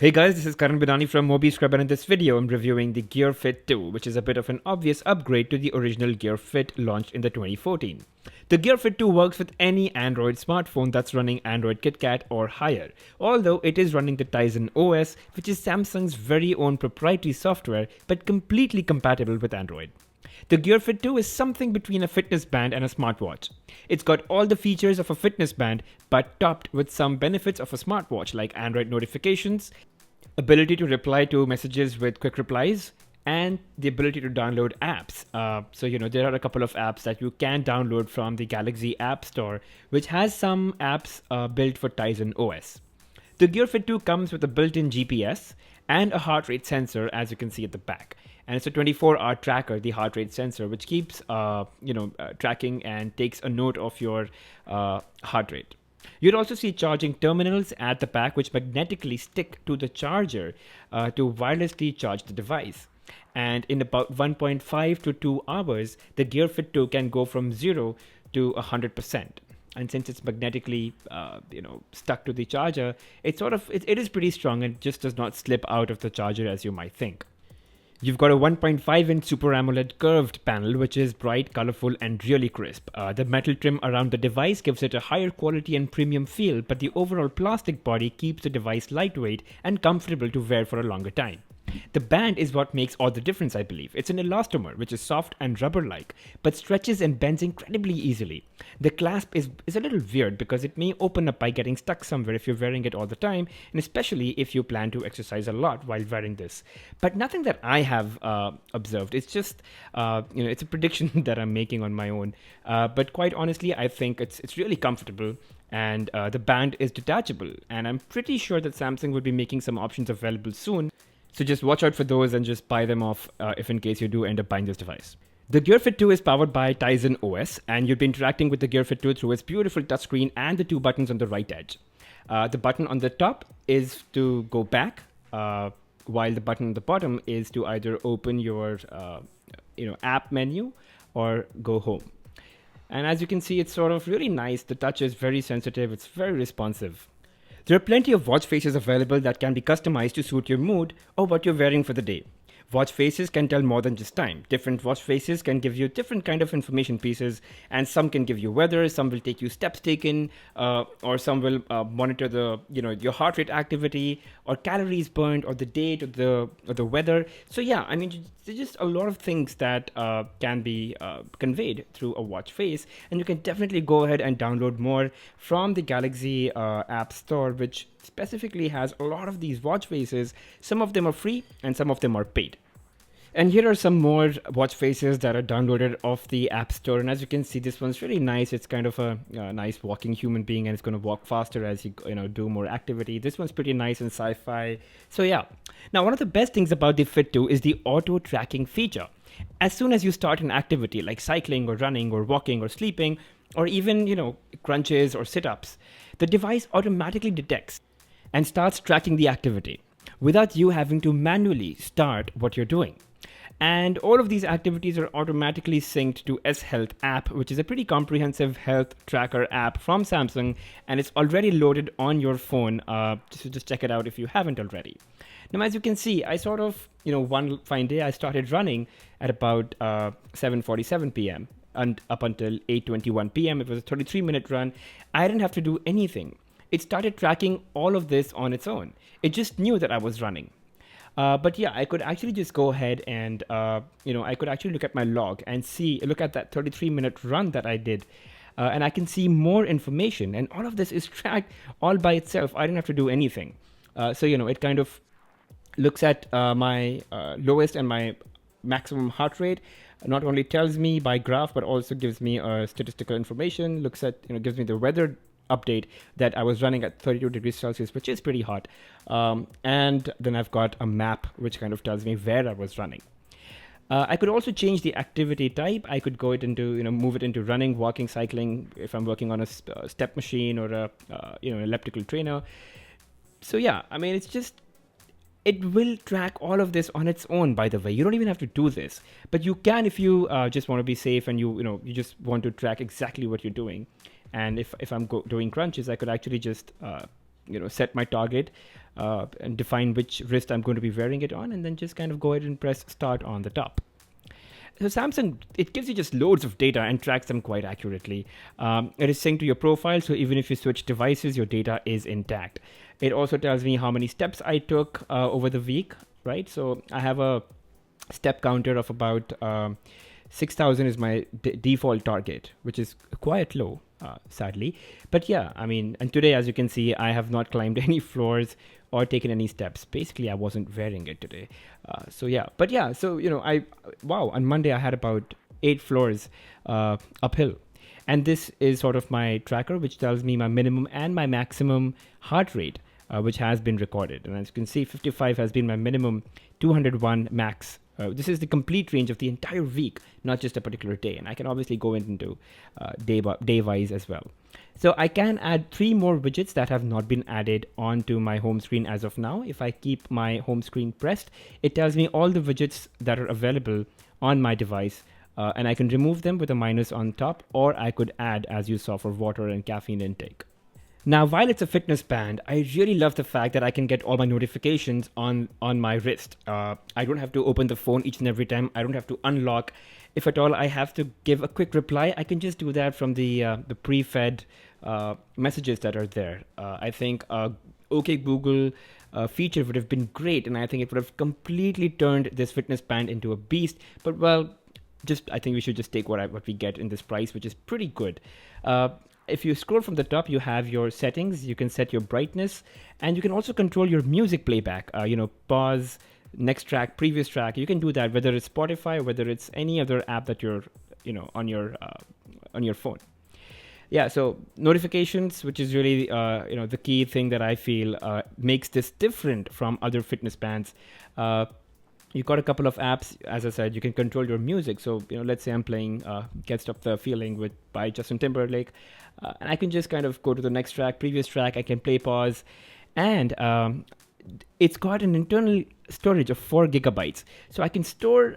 Hey guys, this is Karan Bidani from Mobi Scrub, and in this video I'm reviewing the Gear Fit 2, which is a bit of an obvious upgrade to the original Gear Fit launched in the 2014. The Gear Fit 2 works with any Android smartphone that's running Android KitKat or higher, although it is running the Tizen OS, which is Samsung's very own proprietary software but completely compatible with Android. The Gear Fit 2 is something between a fitness band and a smartwatch. It's got all the features of a fitness band, but topped with some benefits of a smartwatch like Android notifications, ability to reply to messages with quick replies, and the ability to download apps. There are a couple of apps that you can download from the Galaxy App Store, which has some apps built for Tizen OS. The Gear Fit 2 comes with a built-in GPS and a heart rate sensor, as you can see at the back. And it's a 24-hour tracker, the heart rate sensor, which keeps tracking and takes a note of your heart rate. You'll also see charging terminals at the back, which magnetically stick to the charger to wirelessly charge the device. And in about 1.5 to 2 hours, the Gear Fit 2 can go from 0 to 100%. And since it's magnetically, stuck to the charger, it is pretty strong and just does not slip out of the charger as you might think. You've got a 1.5-inch Super AMOLED curved panel, which is bright, colorful, and really crisp. The metal trim around the device gives it a higher quality and premium feel, but the overall plastic body keeps the device lightweight and comfortable to wear for a longer time. The band is what makes all the difference, I believe. It's an elastomer, which is soft and rubber-like, but stretches and bends incredibly easily. The clasp is a little weird because it may open up by getting stuck somewhere if you're wearing it all the time, and especially if you plan to exercise a lot while wearing this. But nothing that I have observed. It's just, it's a prediction that I'm making on my own. But quite honestly, I think it's really comfortable. And the band is detachable. And I'm pretty sure that Samsung will be making some options available soon. So just watch out for those and just buy them off if in case you do end up buying this device. The Gear Fit 2 is powered by Tizen OS, and you'll be interacting with the Gear Fit 2 through its beautiful touchscreen and the two buttons on the right edge. The button on the top is to go back, while the button on the bottom is to either open your app menu or go home. And as you can see, it's sort of really nice. The touch is very sensitive. It's very responsive. There are plenty of watch faces available that can be customized to suit your mood or what you're wearing for the day. Watch faces can tell more than just time. Different watch faces can give you different kind of information pieces, and some can give you weather, some will take you steps taken, or some will monitor your heart rate activity or calories burned or the date or the weather. So yeah, I mean, there's just a lot of things that can be conveyed through a watch face, and you can definitely go ahead and download more from the Galaxy App Store, which specifically has a lot of these watch faces. Some of them are free and some of them are paid. And here are some more watch faces that are downloaded off the App Store. And as you can see, this one's really nice. It's kind of a nice walking human being, and it's going to walk faster as you do more activity. This one's pretty nice and sci-fi. So yeah. Now, one of the best things about the Fit 2 is the auto tracking feature. As soon as you start an activity like cycling or running or walking or sleeping, or even crunches or sit-ups, the device automatically detects and starts tracking the activity without you having to manually start what you're doing. And all of these activities are automatically synced to S Health app, which is a pretty comprehensive health tracker app from Samsung, and it's already loaded on your phone. So just check it out if you haven't already. Now, as you can see, I sort of, one fine day I started running at about 7:47 p.m. and up until 8:21 p.m. It was a 33-minute run. I didn't have to do anything. It started tracking all of this on its own. It just knew that I was running. But yeah, I could actually just go ahead and, I could actually look at my log and look at that 33-minute run that I did. And I can see more information. And all of this is tracked all by itself. I didn't have to do anything. It kind of looks at my lowest and my maximum heart rate. Not only tells me by graph, but also gives me statistical information. Looks at, gives me the weather update that I was running at 32 degrees Celsius, which is pretty hot. And then I've got a map which kind of tells me where I was running. I could also change the activity type. I could go into, move it into running, walking, cycling, if I'm working on a step machine or an elliptical trainer. So yeah, I mean, it will track all of this on its own, by the way. You don't even have to do this. But you can if you just want to be safe and you just want to track exactly what you're doing. And if I'm doing crunches, I could actually just set my target and define which wrist I'm going to be wearing it on, and then just kind of go ahead and press start on the top. So Samsung, it gives you just loads of data and tracks them quite accurately. It is synced to your profile, so even if you switch devices, your data is intact. It also tells me how many steps I took over the week, right? So I have a step counter of about 6,000 is my default target, which is quite low, sadly. But yeah, I mean, and today, as you can see, I have not climbed any floors or taken any steps. Basically, I wasn't wearing it today. So yeah, but yeah, so, on Monday I had about 8 floors uphill. And this is sort of my tracker, which tells me my minimum and my maximum heart rate, which has been recorded. And as you can see, 55 has been my minimum, 201 max. This is the complete range of the entire week, not just a particular day. And I can obviously go into day-wise as well. So I can add 3 more widgets that have not been added onto my home screen as of now. If I keep my home screen pressed, it tells me all the widgets that are available on my device. And I can remove them with a minus on top, or I could add, as you saw, for water and caffeine intake. Now, while it's a fitness band, I really love the fact that I can get all my notifications on my wrist. I don't have to open the phone each and every time. I don't have to unlock. If at all I have to give a quick reply, I can just do that from the pre-fed messages that are there. I think OK Google feature would have been great, and I think it would have completely turned this fitness band into a beast. But well, I think we should just take what we get in this price, which is pretty good. If you scroll from the top, you have your settings. You can set your brightness, and you can also control your music playback. Pause, next track, previous track. You can do that whether it's Spotify, whether it's any other app that you're, on your phone. Yeah, so notifications, which is really, the key thing that I feel makes this different from other fitness bands. You've got a couple of apps. As I said, you can control your music. So, let's say I'm playing Can't Stop the Feeling by Justin Timberlake. And I can just kind of go to the next track, previous track. I can play pause. And it's got an internal storage of 4 gigabytes. So I can store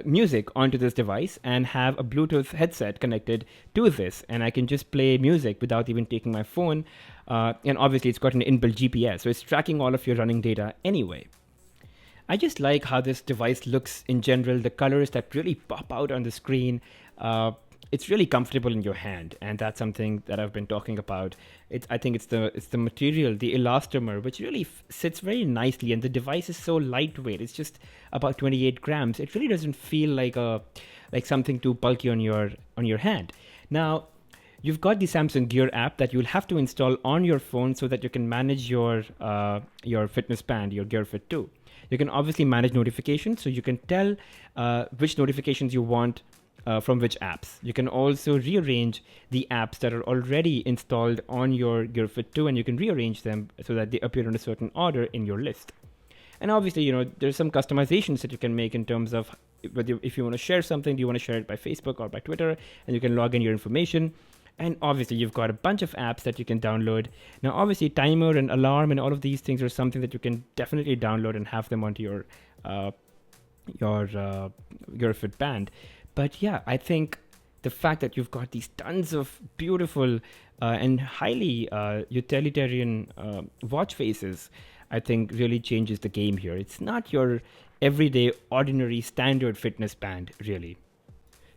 music onto this device and have a Bluetooth headset connected to this. And I can just play music without even taking my phone. And obviously, it's got an inbuilt GPS. So it's tracking all of your running data anyway. I just like how this device looks in general, the colors that really pop out on the screen. It's really comfortable in your hand, and that's something that I've been talking about. I think it's the material, the elastomer, which really sits very nicely, and the device is so lightweight. It's just about 28 grams. It really doesn't feel like something too bulky on your hand. Now, you've got the Samsung Gear app that you'll have to install on your phone so that you can manage your fitness band, your Gear Fit 2. You can obviously manage notifications, so you can tell which notifications you want from which apps. You can also rearrange the apps that are already installed on your Gear Fit 2, and you can rearrange them so that they appear in a certain order in your list. And obviously, there's some customizations that you can make in terms of whether if you want to share something, do you want to share it by Facebook or by Twitter, and you can log in your information. And obviously, you've got a bunch of apps that you can download. Now, obviously, timer and alarm and all of these things are something that you can definitely download and have them onto your Fit band. But yeah, I think the fact that you've got these tons of beautiful and highly utilitarian watch faces, I think really changes the game here. It's not your everyday, ordinary, standard fitness band, really.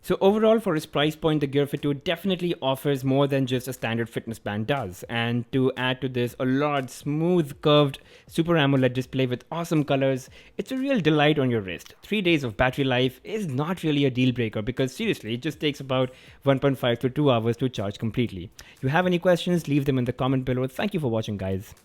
So overall, for its price point, the Gear Fit 2 definitely offers more than just a standard fitness band does. And to add to this, a large, smooth, curved Super AMOLED display with awesome colors, it's a real delight on your wrist. 3 days of battery life is not really a deal breaker because seriously, it just takes about 1.5 to 2 hours to charge completely. If you have any questions, leave them in the comment below. Thank you for watching, guys.